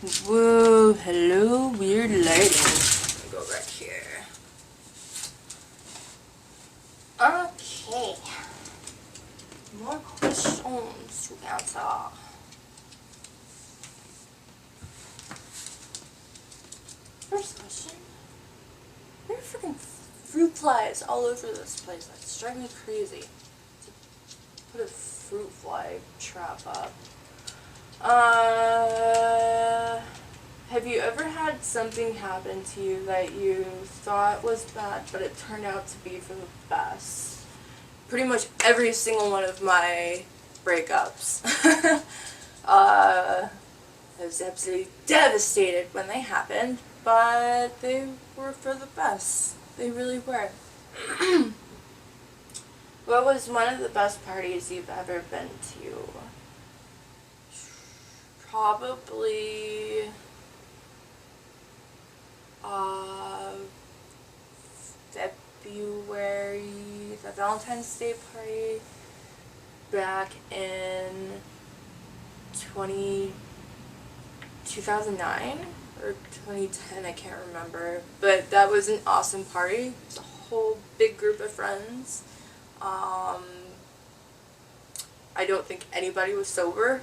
Whoa, hello, weird lighting. Let me go back here. Okay. More questions to answer. First question. There are freaking fruit flies all over this place. That's driving me crazy. Put a fruit fly trap up. Have you ever had something happen to you that you thought was bad, but it turned out to be for the best? Pretty much every single one of my breakups. I was absolutely devastated when they happened, but they were for the best. They really were. What was one of the best parties you've ever been to? Probably February, the Valentine's Day party back in 2009 or 2010, I can't remember, but that was an awesome party. It was a whole big group of friends. I don't think anybody was sober,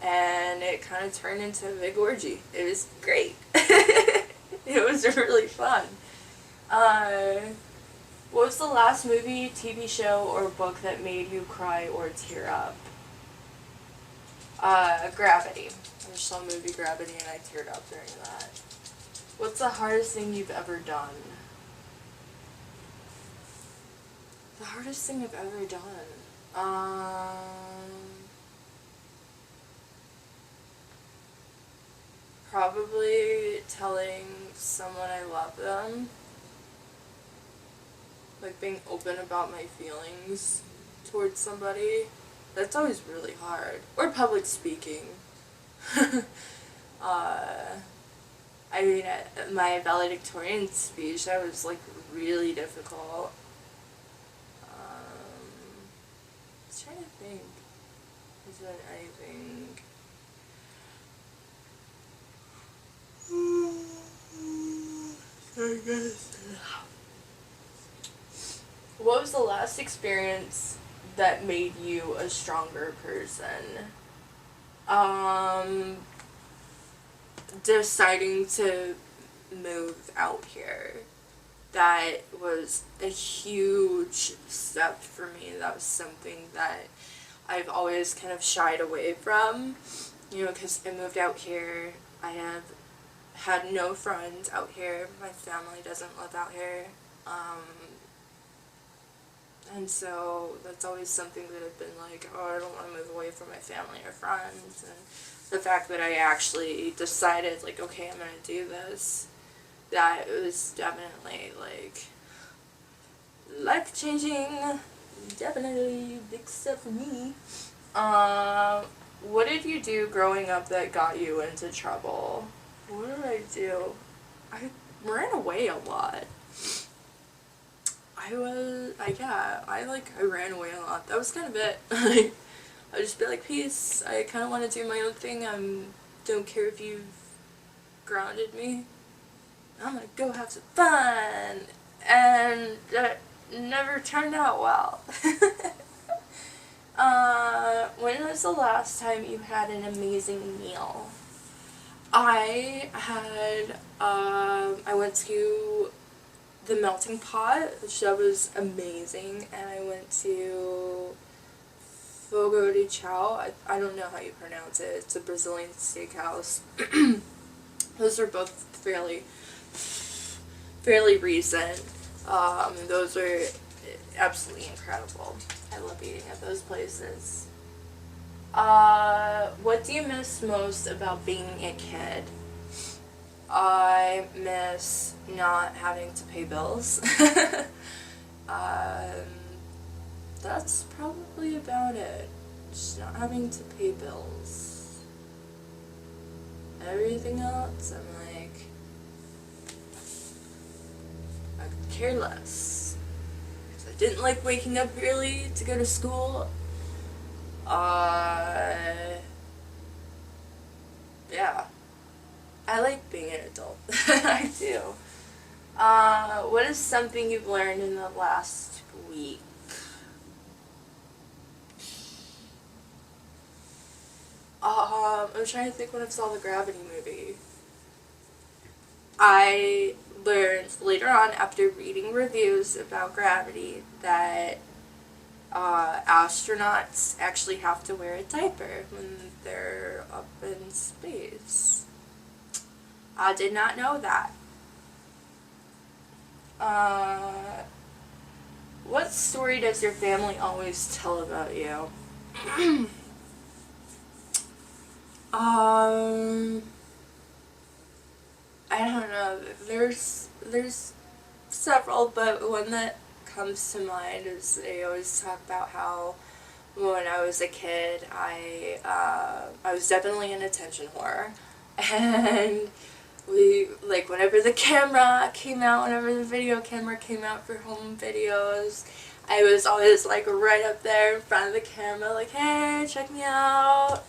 and it kind of turned into a big orgy. It was great. It was really fun. What was the last movie, TV show, or book that made you cry or tear up? Gravity. I just saw the movie Gravity and I teared up during that. What's the hardest thing you've ever done? The hardest thing I've ever done? Probably telling someone I love them. Like being open about my feelings towards somebody. That's always really hard. Or public speaking. I mean, at my valedictorian speech, that was like really difficult. I was trying to think. Has there been anything? I guess. What was the last experience that made you a stronger person? Deciding to move out here. That was a huge step for me. That was something that I've always kind of shied away from, because I moved out here. I have had no friends out here. My family doesn't live out here. And so that's always something that I've been like, oh, I don't want to move away from my family or friends. And the fact that I actually decided, like, okay, I'm going to do this, that was definitely, like, life-changing. Definitely a big step for me. What did you do growing up that got you into trouble? What did I do? I ran away a lot. I ran away a lot. That was kind of it. I'd just be like, peace, I kind of want to do my own thing. Don't care if you've grounded me. I'm gonna go have some fun. And that never turned out well. When was the last time you had an amazing meal? I went to the Melting Pot, which that was amazing, and I went to Fogo de Chao. I don't know how you pronounce it. It's a Brazilian steakhouse. Those are both fairly recent. Those are absolutely incredible. I love eating at those places. What do you miss most about being a kid? I miss not having to pay bills. That's probably about it. Just not having to pay bills. Everything else, I'm like, I could care less. Because I didn't like waking up early to go to school. Yeah. I like being an adult. I do. What is something you've learned in the last week? I'm trying to think when I saw the Gravity movie. I learned later on after reading reviews about Gravity that astronauts actually have to wear a diaper when they're up in space. I did not know that. What story does your family always tell about you? um, I don't know. There's several, but one that comes to mind is they always talk about how when I was a kid, I was definitely an attention whore, and we, like, whenever the camera came out, whenever the video camera came out for home videos, I was always like right up there in front of the camera, like, hey, check me out.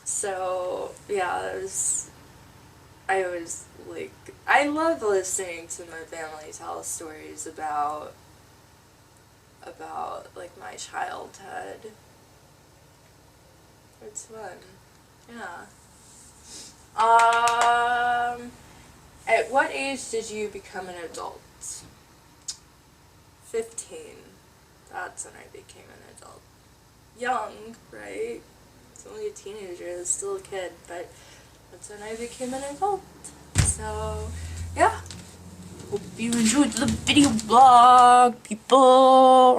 So yeah, I was like, I love listening to my family tell stories about like my childhood. It's fun. Yeah. At what age did you become an adult? 15. That's when I became an adult. Young, right? It's only a teenager, it's still a kid, but that's when I became an adult. So, yeah. Hope you enjoyed the video blog, people.